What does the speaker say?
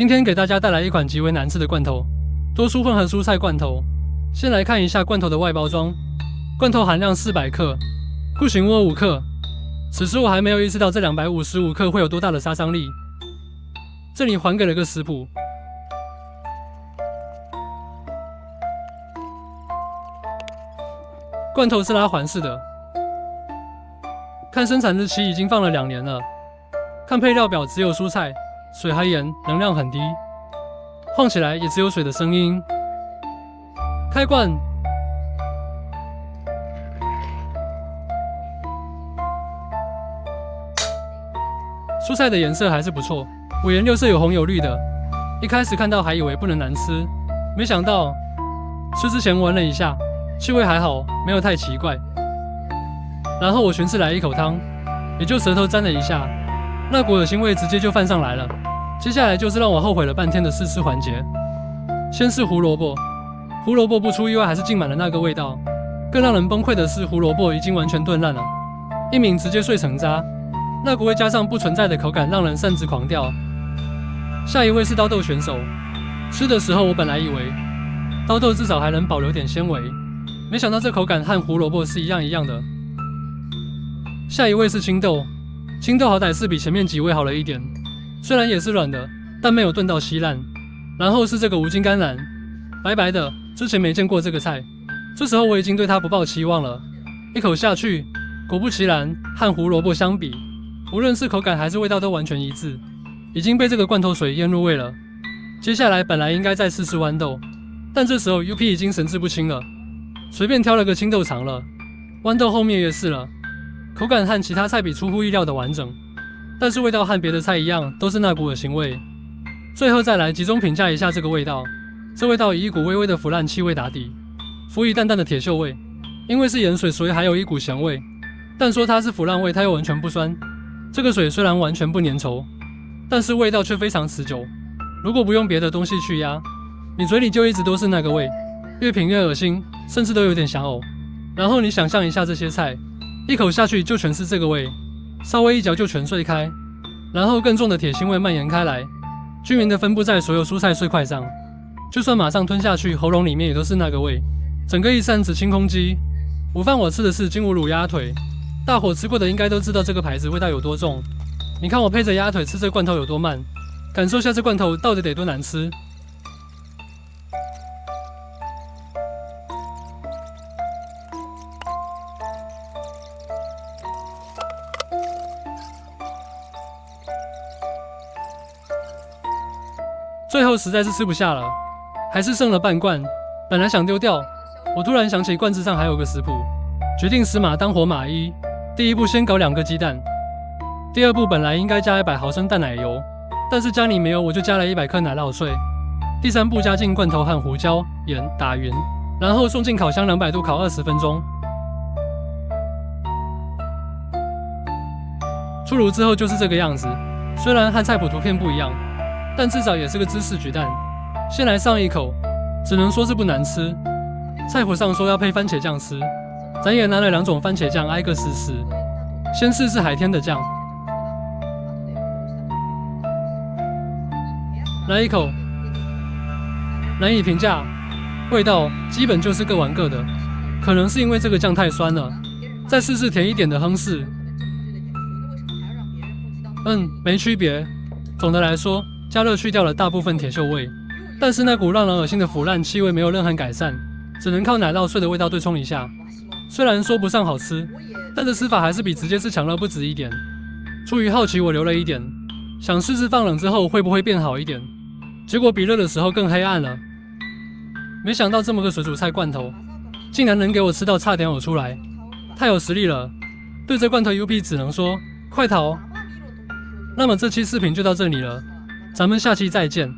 今天给大家带来一款极为难吃的罐头——多蔬混合蔬菜罐头。先来看一下罐头的外包装，罐头含量400克，固形物5克。此时我还没有意识到这255克会有多大的杀伤力。这里还给了个食谱。罐头是拉环式的，看生产日期已经放了2年了。看配料表只有蔬菜、水和盐，能量很低，晃起来也只有水的声音。开罐，蔬菜的颜色还是不错，五颜六色，有红有绿的。一开始看到还以为不能难吃，没想到吃之前闻了一下，气味还好，没有太奇怪。然后我寻思来一口汤，也就舌头沾了一下，那股恶心味直接就泛上来了。接下来就是让我后悔了半天的试吃环节。先是胡萝卜，胡萝卜不出意外还是浸满了那个味道。更让人崩溃的是，胡萝卜已经完全炖烂了，一抿直接碎成渣，那股味加上不存在的口感，让人甚至狂掉。下一位是刀豆选手，吃的时候我本来以为刀豆至少还能保留点纤维，没想到这口感和胡萝卜是一样的。下一位是青豆，青豆好歹是比前面几位好了一点，虽然也是软的，但没有炖到稀烂。然后是这个无筋甘蓝，白白的，之前没见过这个菜。这时候我已经对它不抱期望了，一口下去，果不其然，和胡萝卜相比，无论是口感还是味道都完全一致，已经被这个罐头水腌入味了。接下来本来应该再试试豌豆，但这时候 UP 已经神志不清了，随便挑了个青豆尝了。豌豆后面也试了，口感和其他菜比出乎意料的完整，但是味道和别的菜一样，都是那股恶心味。最后再来集中评价一下这个味道，这味道以一股微微的腐烂气味打底，辅以淡淡的铁锈味。因为是盐水，所以还有一股咸味，但说它是腐烂味，它又完全不酸。这个水虽然完全不粘稠，但是味道却非常持久。如果不用别的东西去压，你嘴里就一直都是那个味，越品越恶心，甚至都有点想呕。然后你想象一下这些菜，一口下去就全是这个味，稍微一嚼就全碎开，然后更重的铁腥味蔓延开来，均匀的分布在所有蔬菜碎块上，就算马上吞下去，喉咙里面也都是那个味，整个一扇子清空机。午饭我吃的是金武卤鸭腿，大伙吃过的应该都知道这个牌子味道有多重。你看我配着鸭腿吃这罐头有多慢，感受下这罐头到底得多难吃。最后实在是吃不下了，还是剩了半罐，本来想丢掉，我突然想起罐子上还有个食谱，决定死马当活马医。第一步先搞2个鸡蛋，第二步本来应该加100毫升淡奶油，但是家里没有，我就加了100克奶酪碎。第三步加进罐头和胡椒、盐打匀，然后送进烤箱200度烤20分钟。出炉之后就是这个样子，虽然和菜谱图片不一样，但至少也是个芝士焗蛋。先来上一口，只能说是不难吃。菜谱上说要配番茄酱吃，咱也拿了2种番茄酱挨个试试。先试试海天的酱，来一口，难以评价，味道基本就是各玩各的，可能是因为这个酱太酸了。再试试甜一点的亨氏，没区别。总的来说，加热去掉了大部分铁锈味，但是那股让人恶心的腐烂气味没有任何改善，只能靠奶酪碎的味道对冲一下。虽然说不上好吃，但这吃法还是比直接吃强了不止一点。出于好奇，我留了一点，想试试放冷之后会不会变好一点。结果比热的时候更黑暗了。没想到这么个水煮菜罐头，竟然能给我吃到差点呕出来，太有实力了。对这罐头 UP 只能说快逃。那么这期视频就到这里了，咱们下期再见。